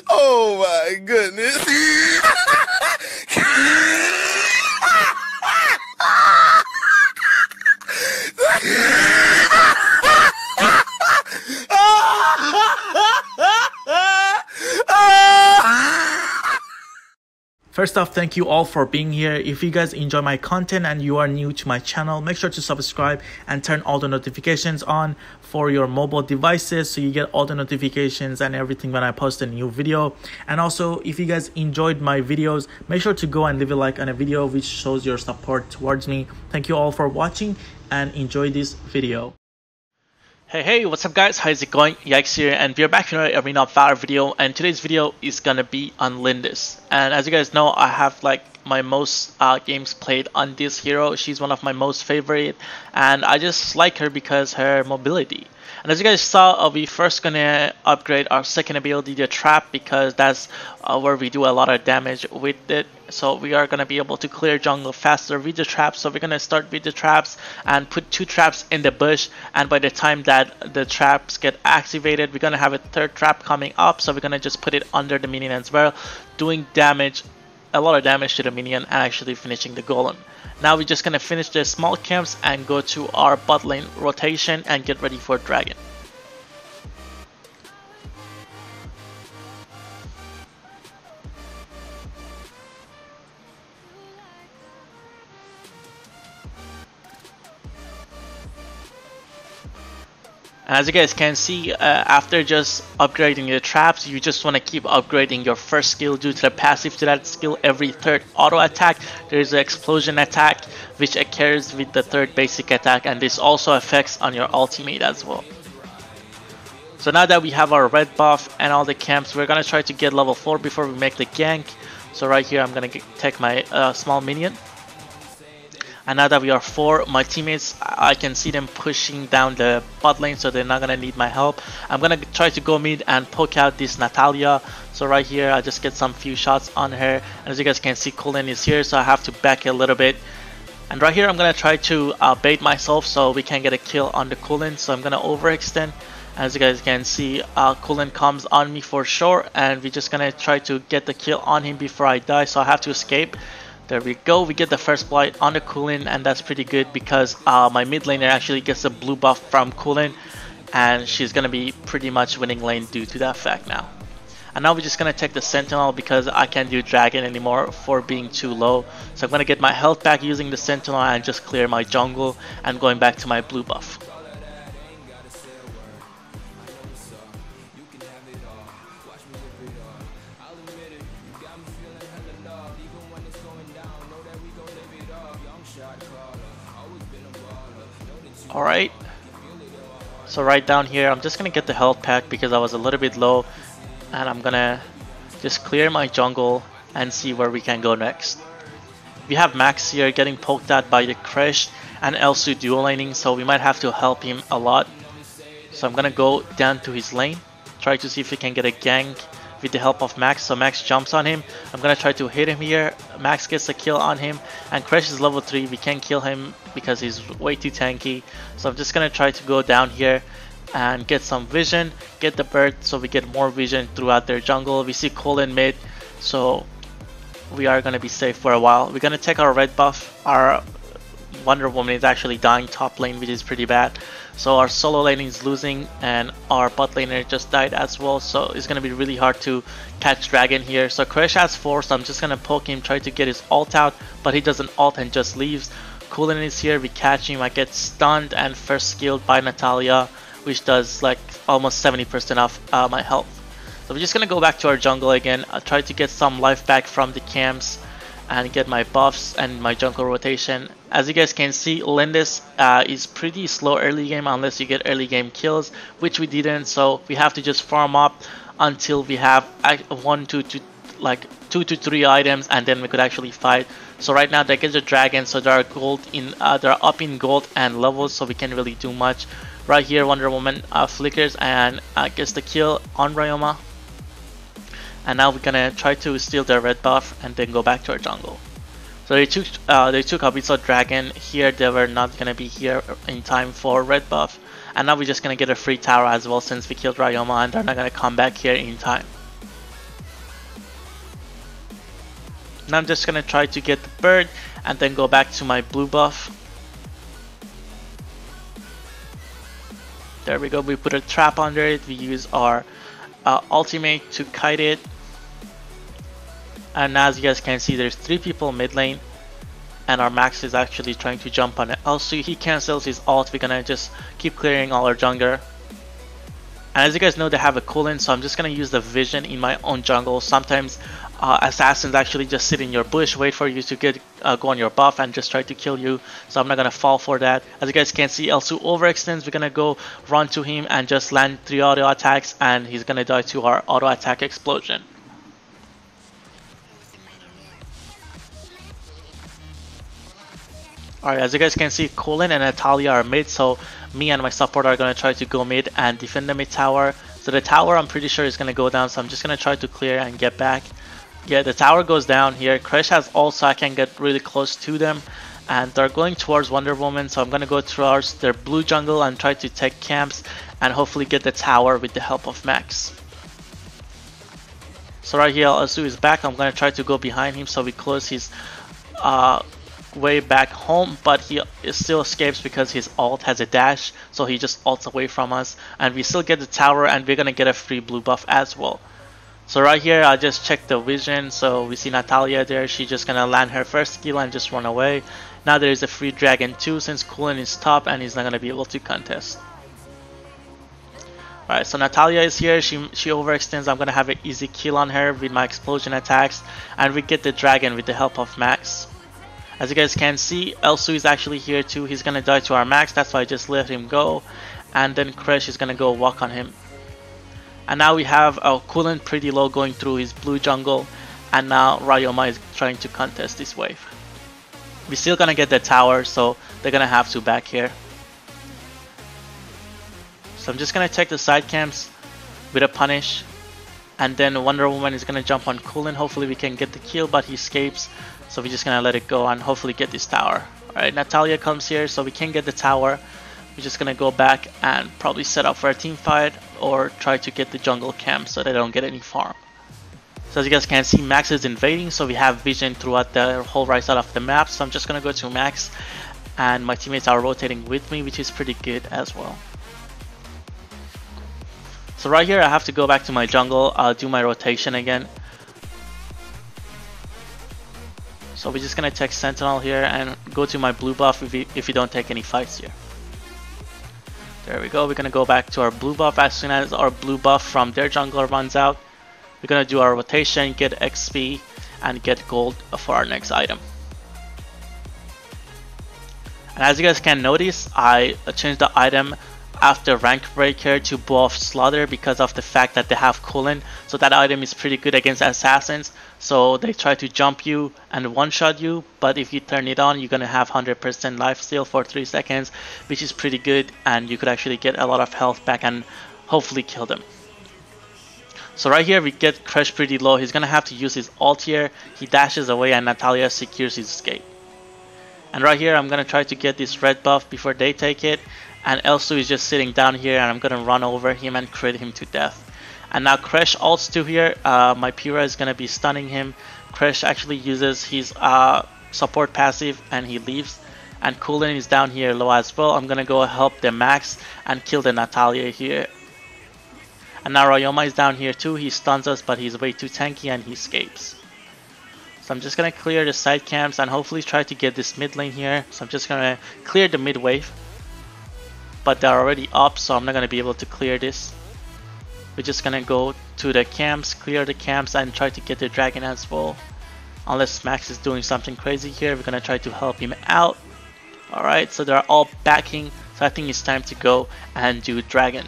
Oh my goodness. First off, thank you all for being here. If you guys enjoy my content and you are new to my channel, make sure to subscribe and turn all the notifications on for your mobile devices so you get all the notifications and everything when I post a new video. And also, if you guys enjoyed my videos, make sure to go and leave a like on a video which shows your support towards me. Thank you all for watching and enjoy this video. Hey, what's up guys? How's it going? YikeZ here, and we're back in our Arena of Valor video, and today's video is gonna be on Lindis. And as you guys know, I have like my most games played on this hero. She's one of my most favorite, and I just like her because her mobility. And as you guys saw, we first gonna upgrade our second ability, the trap, because that's where we do a lot of damage with it. So we are gonna be able to clear jungle faster with the traps. So we're gonna start with the traps and put 2 traps in the bush. And by the time that the traps get activated, we're gonna have a 3rd trap coming up. So we're gonna just put it under the minion as well, doing damage, a lot of damage to the minion, and actually finishing the golem. Now we're just gonna finish the small camps and go to our bot lane rotation and get ready for dragon. And as you guys can see, after just upgrading your traps, you just want to keep upgrading your first skill due to the passive to that skill. Every 3rd auto attack, there is an explosion attack which occurs with the 3rd basic attack, and this also affects on your ultimate as well. So now that we have our red buff and all the camps, we're going to try to get level 4 before we make the gank. So right here I'm going to take my small minion. And now that we are 4, my teammates, I can see them pushing down the bot lane, so they're not going to need my help. I'm going to try to go mid and poke out this Natalia. So right here, I just get some few shots on her. And as you guys can see, Kulin is here, so I have to back a little bit. And right here, I'm going to try to bait myself so we can get a kill on the Kulin. So I'm going to overextend. As you guys can see, Kulin comes on me for sure. And we're just going to try to get the kill on him before I die. So I have to escape. There we go, we get the first blight on the Kulin, and that's pretty good because my mid laner actually gets a blue buff from Kulin, and she's going to be pretty much winning lane due to that fact now. And now we're just going to take the Sentinel because I can't do Dragon anymore for being too low. So I'm going to get my health back using the Sentinel and just clear my jungle and going back to my blue buff. Alright, so right down here, I'm just going to get the health pack because I was a little bit low, and I'm going to just clear my jungle and see where we can go next. We have Max here getting poked at by the Crash and Elsu dual laning, so we might have to help him a lot. So I'm going to go down to his lane, try to see if we can get a gank with the help of Max. So Max jumps on him. I'm going to try to hit him here. Max gets a kill on him, and Crash is level 3. We can't kill him because he's way too tanky. So I'm just going to try to go down here and get some vision, get the bird so we get more vision throughout their jungle. We see Cole in mid, so we are going to be safe for a while. We're going to take our red buff. Our Wonder Woman is actually dying top lane, which is pretty bad. So our solo laning is losing, and our bot laner just died as well. So it's going to be really hard to catch Dragon here. So Crash has 4, so I'm just going to poke him, try to get his ult out, but he doesn't ult and just leaves. Kulin is here, we catch him, I get stunned and first skilled by Natalia, which does like almost 70% of my health. So we're just going to go back to our jungle again. I'll try to get some life back from the camps and get my buffs and my jungle rotation. As you guys can see, Lindis is pretty slow early game unless you get early game kills, which we didn't, so we have to just farm up until we have 2 to 3 items, and then we could actually fight. So right now they get the dragon, so they're up in gold and levels, so we can't really do much. Right here Wonder Woman flickers and gets the kill on Ryoma. And now we're gonna try to steal their red buff and then go back to our jungle. So they took Abyssal Dragon here. They were not gonna be here in time for red buff, And now we're just gonna get a free tower as well since we killed Ryoma and they're not gonna come back here in time. Now I'm just gonna try to get the bird and then go back to my blue buff. There we go, we put a trap under it, we use our ultimate to kite it. And as you guys can see, there's 3 people mid lane. And our Max is actually trying to jump on it. Also, he cancels his ult, we're gonna just keep clearing all our jungler. And as you guys know, they have a coolin, so I'm just gonna use the vision in my own jungle. Sometimes assassins actually just sit in your bush, wait for you to get go on your buff and just try to kill you. So I'm not gonna fall for that. As you guys can see, YikeZAoV overextends. We're gonna go run to him and just land 3 auto attacks, and he's gonna die to our auto attack explosion. Alright, as you guys can see, Colin and Natalia are mid, so me and my support are going to try to go mid and defend the mid tower. So the tower I'm pretty sure is going to go down, so I'm just going to try to clear and get back. Yeah, the tower goes down here. Crash has ult, so I can get really close to them. And they're going towards Wonder Woman, so I'm going to go towards their blue jungle and try to take camps and hopefully get the tower with the help of Max. So right here, YikeZAoV is back. I'm going to try to go behind him so we close his way back home, but he still escapes because his ult has a dash, so he just ults away from us, and we still get the tower, and we're gonna get a free blue buff as well. So right here, I just checked the vision, so we see Natalia there. She's just gonna land her first skill and just run away. Now there is a free dragon too, since Kulin is top and he's not gonna be able to contest. Alright, so Natalia is here. She overextends. I'm gonna have an easy kill on her with my explosion attacks, and we get the dragon with the help of Max. As you guys can see, YikeZAoV is actually here too. He's gonna die to our Max, that's why I just let him go. And then Crash is gonna go walk on him. And now we have our Kulin pretty low going through his blue jungle. And now Ryoma is trying to contest this wave. We're still gonna get the tower, so they're gonna have to back here. So I'm just gonna take the side camps with a punish. And then Wonder Woman is gonna jump on Kulin. Hopefully we can get the kill, but he escapes. So we're just gonna let it go and hopefully get this tower. Alright, Natalia comes here, so we can get the tower. We're just gonna go back and probably set up for a team fight or try to get the jungle camp so they don't get any farm. So as you guys can see, Max is invading, so we have vision throughout the whole right side of the map. So I'm just gonna go to Max, and my teammates are rotating with me, which is pretty good as well. So right here I have to go back to my jungle, do my rotation again. So we're just gonna take Sentinel here and go to my blue buff if we don't take any fights here. There we go, we're gonna go back to our blue buff as soon as our blue buff from their jungler runs out. We're gonna do our rotation, get XP, and get gold for our next item. And as you guys can notice, I changed the item after rank breaker to buff slaughter because of the fact that they have Kulin. So that item is pretty good against assassins. So they try to jump you and one-shot you, but if you turn it on, you're gonna have 100% life steal for 3 seconds, which is pretty good, and you could actually get a lot of health back and hopefully kill them. So right here we get Crash pretty low. He's gonna have to use his ult here. He dashes away and Natalia secures his escape. And right here I'm gonna try to get this red buff before they take it. And YikeZAoV is just sitting down here, and I'm gonna run over him and crit him to death. And now Crash ults to here. My Pyrrha is gonna be stunning him. Crash actually uses his support passive and he leaves. And Kulin is down here low as well. I'm gonna go help the Max and kill the Natalia here. And now Ryoma is down here too. He stuns us, but he's way too tanky and he escapes. So I'm just gonna clear the side camps and hopefully try to get this mid lane here. So I'm just gonna clear the mid wave. But they're already up, so I'm not gonna be able to clear this. We're just gonna go to the camps, clear the camps, and try to get the dragon as well. Unless Max is doing something crazy here, we're gonna try to help him out. Alright, so they're all backing, so I think it's time to go and do dragon.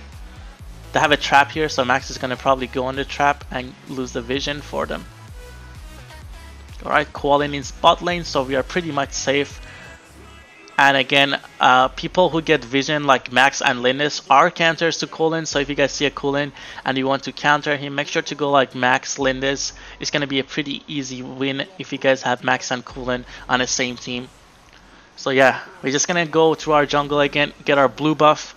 They have a trap here, so Max is gonna probably go on the trap and lose the vision for them. Alright, Koalin in bot lane, so we are pretty much safe. And again, people who get vision like Max and Lindis are counters to Kulin. So if you guys see a Kulin and you want to counter him, make sure to go like Max, Lindis. It's going to be a pretty easy win if you guys have Max and Kulin on the same team. So yeah, we're just going to go to our jungle again, get our blue buff.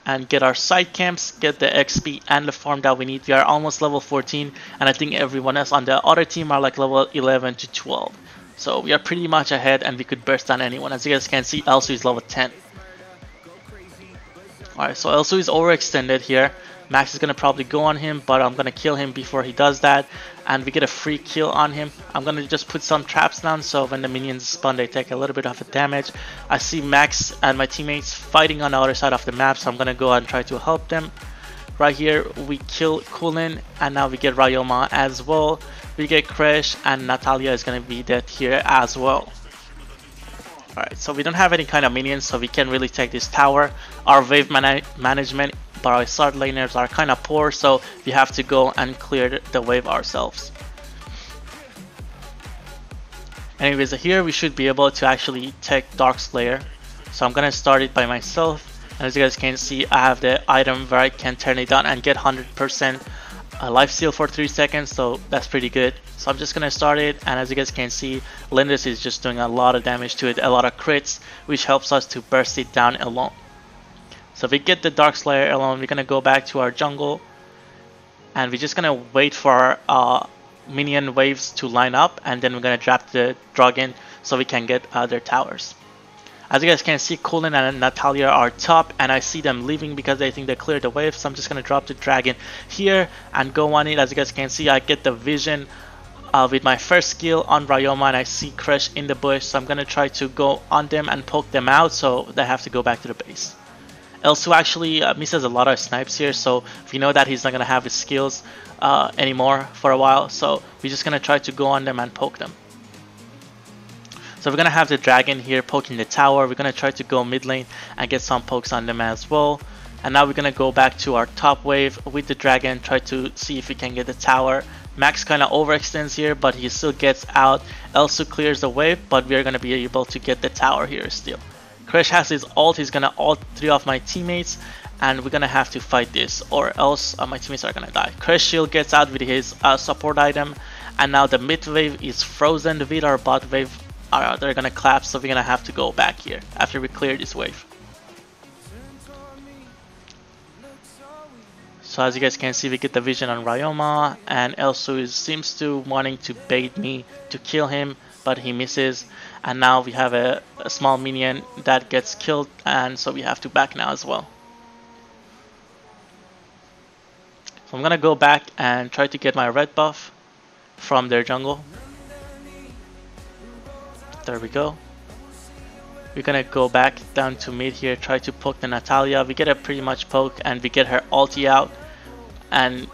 and get our side camps, get the XP and the farm that we need. We are almost level 14, and I think everyone else on the other team are like level 11 to 12. So we are pretty much ahead, and we could burst down anyone. As you guys can see, Elsu is level 10. Alright, so Elsu is overextended here. Max is going to probably go on him, but I'm going to kill him before he does that. And we get a free kill on him. I'm going to just put some traps down, so when the minions spawn, they take a little bit of a damage. I see Max and my teammates fighting on the other side of the map, so I'm going to go and try to help them. Right here, we kill Kulin, and now we get Ryoma as well. We get Crash, and Natalia is going to be dead here as well. Alright, so we don't have any kind of minions, so we can't really take this tower. Our wave management but our start laners are kind of poor, so we have to go and clear the wave ourselves. Anyways, here we should be able to actually take Dark Slayer, so I'm gonna start it by myself. And as you guys can see, I have the item where I can turn it on and get 100% lifesteal for 3 seconds, so that's pretty good. So I'm just gonna start it, and as you guys can see, Lindis is just doing a lot of damage to it, a lot of crits, which helps us to burst it down alone. So if we get the Dark Slayer alone, we're gonna go back to our jungle, and we're just gonna wait for our minion waves to line up, and then we're gonna drop the dragon so we can get their towers. As you guys can see, Kulin and Natalia are top, and I see them leaving because they think they cleared the wave, so I'm just gonna drop the dragon here and go on it. As you guys can see, I get the vision with my first skill on Ryoma, and I see Crash in the bush, so I'm gonna try to go on them and poke them out, so they have to go back to the base. Elsu actually misses a lot of snipes here, so we know that he's not gonna have his skills anymore for a while, so we're just gonna try to go on them and poke them. So we're gonna have the dragon here poking the tower. We're gonna try to go mid lane and get some pokes on them as well. And now we're gonna go back to our top wave with the dragon, try to see if we can get the tower. Max kind of overextends here, but he still gets out. Elsu clears the wave, but we're gonna be able to get the tower here still. Crash has his ult, he's gonna ult 3 of my teammates, and we're gonna have to fight this, or else my teammates are gonna die. Crash shield gets out with his support item, and now the mid wave is frozen with our bot wave. They're gonna collapse, so we're gonna have to go back here after we clear this wave. So as you guys can see, we get the vision on Ryoma, and Elsu seems to wanting to bait me to kill him, but he misses. And now we have a small minion that gets killed, and so we have to back now as well. So I'm gonna go back and try to get my red buff from their jungle. There we go. We're gonna go back down to mid here, try to poke the Natalia. We get a pretty much poke, and we get her ulti out, and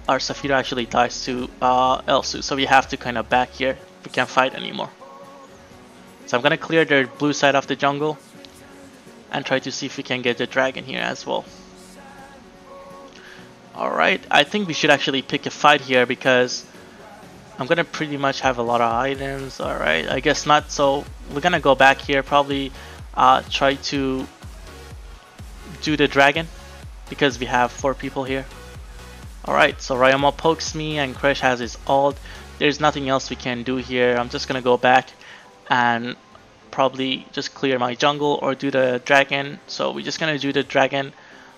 our Saphira actually dies to Elsu, so we have to kind of back here. We can't fight anymore. So I'm gonna clear their blue side of the jungle and try to see if we can get the dragon here as well. Alright, I think we should actually pick a fight here because I'm gonna pretty much have a lot of items. Alright, I guess not, so we're gonna go back here, probably try to do the dragon because we have 4 people here. Alright, so Ryoma pokes me and Crash has his ult. There's nothing else we can do here. I'm just gonna go back and probably just clear my jungle or do the dragon. So we're just gonna do the dragon.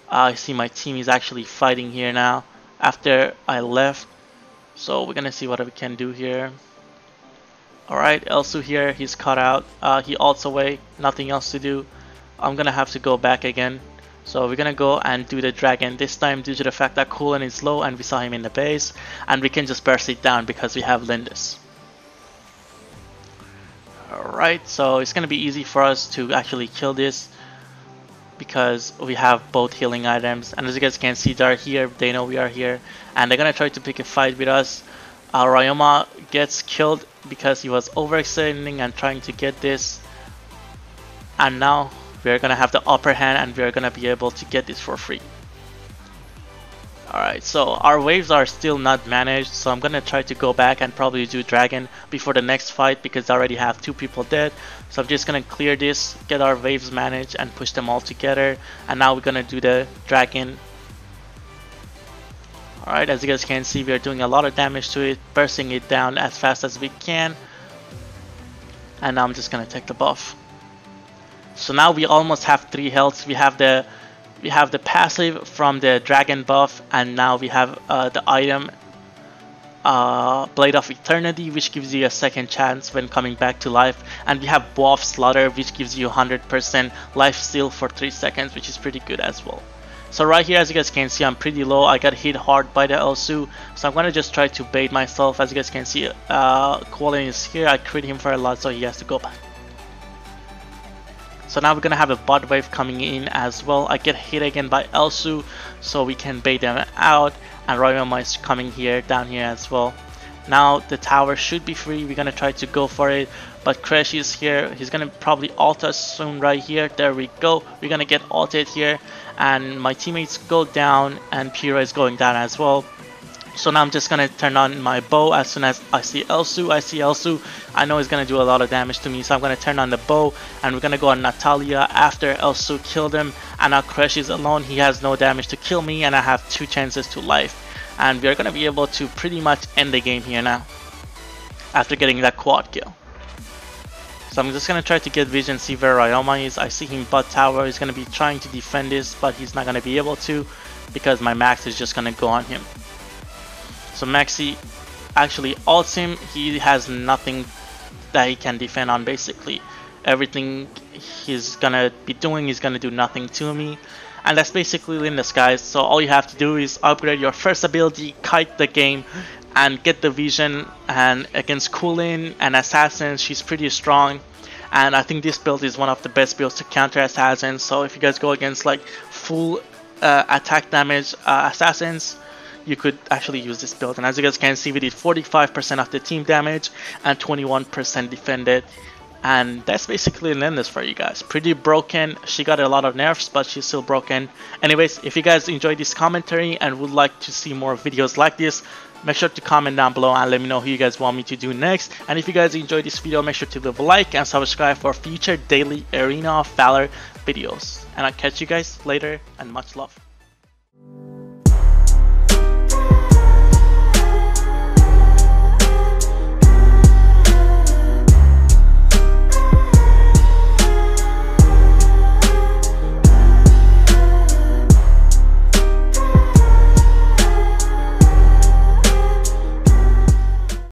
I see my team is actually fighting here now after I left, so we're gonna see what we can do here. Alright, Elsu here, he's caught out. He ults away, nothing else to do. I'm gonna have to go back again, so we're gonna go and do the dragon this time due to the fact that Kulin is low and we saw him in the base, and we can just burst it down because we have Lindis. Alright, so it's gonna be easy for us to actually kill this because we have both healing items, and as you guys can see, they're here, they know we are here, and they're gonna try to pick a fight with us. Ryoma gets killed because he was overextending and trying to get this, and now we're gonna have the upper hand and we're gonna be able to get this for free. Alright, so our waves are still not managed, so I'm gonna try to go back and probably do dragon before the next fight because I already have 2 people dead. So I'm just gonna clear this, get our waves managed and push them all together, and now we're gonna do the dragon. Alright, as you guys can see, we are doing a lot of damage to it, bursting it down as fast as we can, and now I'm just gonna take the buff. So now we almost have 3 healths. We have the We have the passive from the dragon buff, and now we have the item Blade of Eternity, which gives you a second chance when coming back to life, and we have Buff Slaughter, which gives you 100% life steal for 3 seconds, which is pretty good as well. So right here, as you guys can see, I'm pretty low. I got hit hard by the Elsu, so I'm gonna just try to bait myself. As you guys can see, Colin is here. I crit him for a lot, so he has to go back. So now we're gonna have a bot wave coming in as well. I get hit again by Elsu, so we can bait them out, and Royal is coming here, down here as well. Now the tower should be free. We're gonna try to go for it, but Crash is here. He's gonna probably ult us soon right here. There we go. We're gonna get ulted here, and my teammates go down, and Pyrrha is going down as well. So now I'm just gonna turn on my bow as soon as I see Elsu. I know he's gonna do a lot of damage to me, so I'm gonna turn on the bow, and we're gonna go on Natalia after Elsu killed him. And now Crash is alone. He has no damage to kill me, and I have 2 chances to life. And we're gonna be able to pretty much end the game here now after getting that quad kill. So I'm just gonna try to get vision, see where Ryoma is. I see him bot tower. He's gonna be trying to defend this, but he's not gonna be able to because my max is just gonna go on him. So Maxi actually ults him. He has nothing that he can defend on basically. Everything he's gonna be doing, he's gonna do nothing to me. And that's basically Lindis, guys. So all you have to do is upgrade your first ability, kite the game, and get the vision. And against Kulin and Assassins, she's pretty strong. And I think this build is one of the best builds to counter Assassins. So if you guys go against like full attack damage Assassins, you could actually use this build. And as you guys can see, we did 45% of the team damage and 21% defended. And that's basically Lindis for you guys. Pretty broken. She got a lot of nerfs, but she's still broken. Anyways, if you guys enjoyed this commentary and would like to see more videos like this, make sure to comment down below and let me know who you guys want me to do next. And if you guys enjoyed this video, make sure to leave a like and subscribe for future daily Arena of Valor videos. And I'll catch you guys later, and much love.